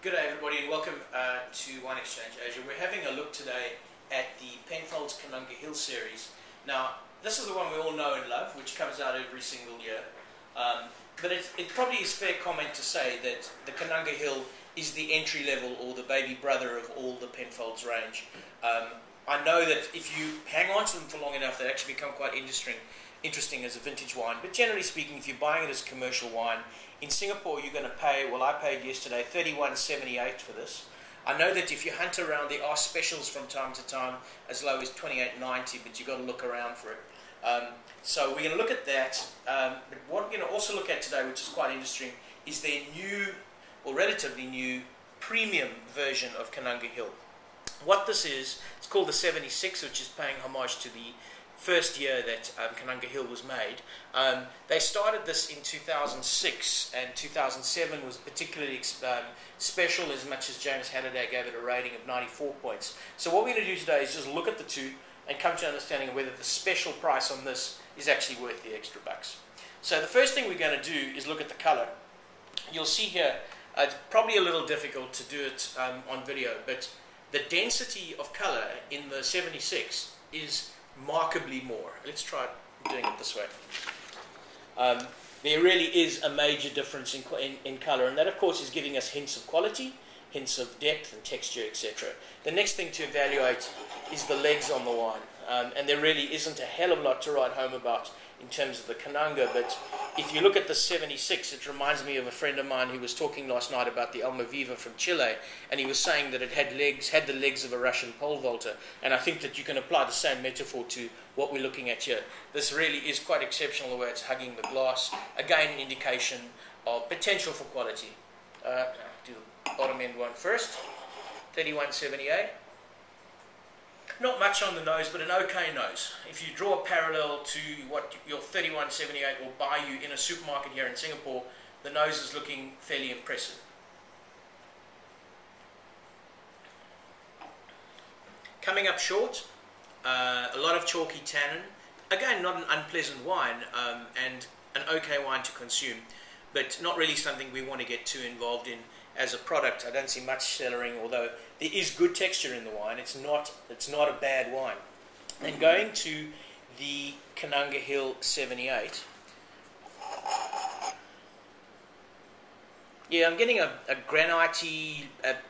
Good day everybody and welcome to Wine Exchange Asia. We're having a look today at the Penfolds Koonunga Hill series. Now this is the one we all know and love, which comes out every single year. But it probably is fair comment to say that the Koonunga Hill is the entry level or the baby brother of all the Penfolds range. I know that if you hang on to them for long enough, they actually become quite interesting as a vintage wine. But generally speaking, if you're buying it as commercial wine, in Singapore you're going to pay, well I paid yesterday, $31.78 for this. I know that if you hunt around, there are specials from time to time as low as $28.90, but you've got to look around for it. So we're going to look at that. But what we're going to also look at today, which is quite interesting, is their new, or relatively new, premium version of Koonunga Hill. What this is, it's called the 76, which is paying homage to the first year that Koonunga Hill was made. They started this in 2006, and 2007 was particularly special, as much as James Halliday gave it a rating of 94 points. So what we're going to do today is just look at the two and come to an understanding of whether the special price on this is actually worth the extra bucks. So the first thing we're going to do is look at the color. You'll see here, it's probably a little difficult to do it on video, but the density of color in the 76 is markedly more. Let's try doing it this way. There really is a major difference in color, and that of course is giving us hints of quality, hints of depth and texture, etc. The next thing to evaluate is the legs on the wine, and there really isn't a hell of a lot to write home about in terms of the Koonunga, but if you look at the 76, it reminds me of a friend of mine who was talking last night about the Almaviva from Chile, and he was saying that it had the legs of a Russian pole vaulter, and I think that you can apply the same metaphor to what we're looking at here. This really is quite exceptional the way it's hugging the glass. Again, an indication of potential for quality. Do the bottom end one first, 31.78. Not much on the nose, but an okay nose. If you draw a parallel to what your 31.78 will buy you in a supermarket here in Singapore, the nose is looking fairly impressive. Coming up short, a lot of chalky tannin. Again, not an unpleasant wine, and an okay wine to consume, but not really something we want to get too involved in as a product. I don't see much cellaring, although there is good texture in the wine. It's not a bad wine. And going to the Koonunga Hill 78, yeah, I'm getting a granite-y,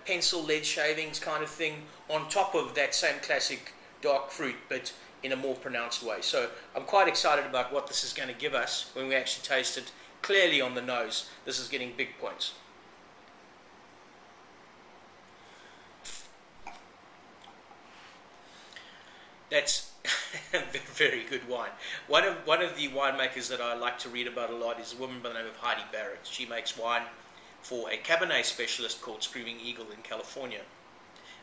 pencil lead shavings kind of thing on top of that same classic dark fruit, but in a more pronounced way. So I'm quite excited about what this is going to give us when we actually taste it. Clearly on the nose, this is getting big points. That's a very good wine. One of the winemakers that I like to read about a lot is a woman by the name of Heidi Barrett. She makes wine for a Cabernet specialist called Screaming Eagle in California.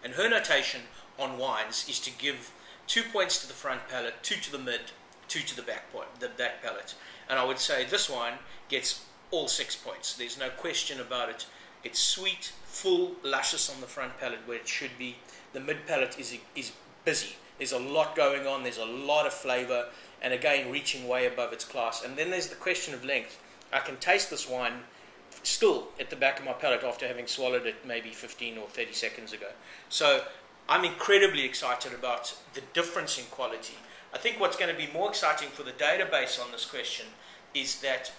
And her notation on wines is to give 2 points to the front palate, 2 to the mid, 2 to the back palate. And I would say this wine gets all 6 points. There's no question about it. It's sweet, full, luscious on the front palate where it should be. The mid palate is busy. There's a lot going on, there's a lot of flavor, and again, reaching way above its class. And then there's the question of length. I can taste this wine still at the back of my palate after having swallowed it maybe 15 or 30 seconds ago. So I'm incredibly excited about the difference in quality. I think what's going to be more exciting for the database on this question is that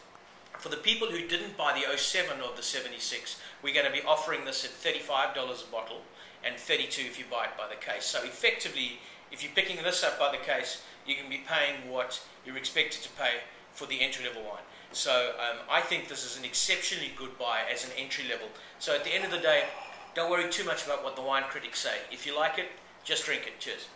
for the people who didn't buy the 07 of the 76, we're going to be offering this at $35 a bottle and $32 if you buy it by the case. So effectively, if you're picking this up by the case, you can be paying what you're expected to pay for the entry-level wine. So I think this is an exceptionally good buy as an entry level. So at the end of the day, don't worry too much about what the wine critics say. If you like it, just drink it. Cheers.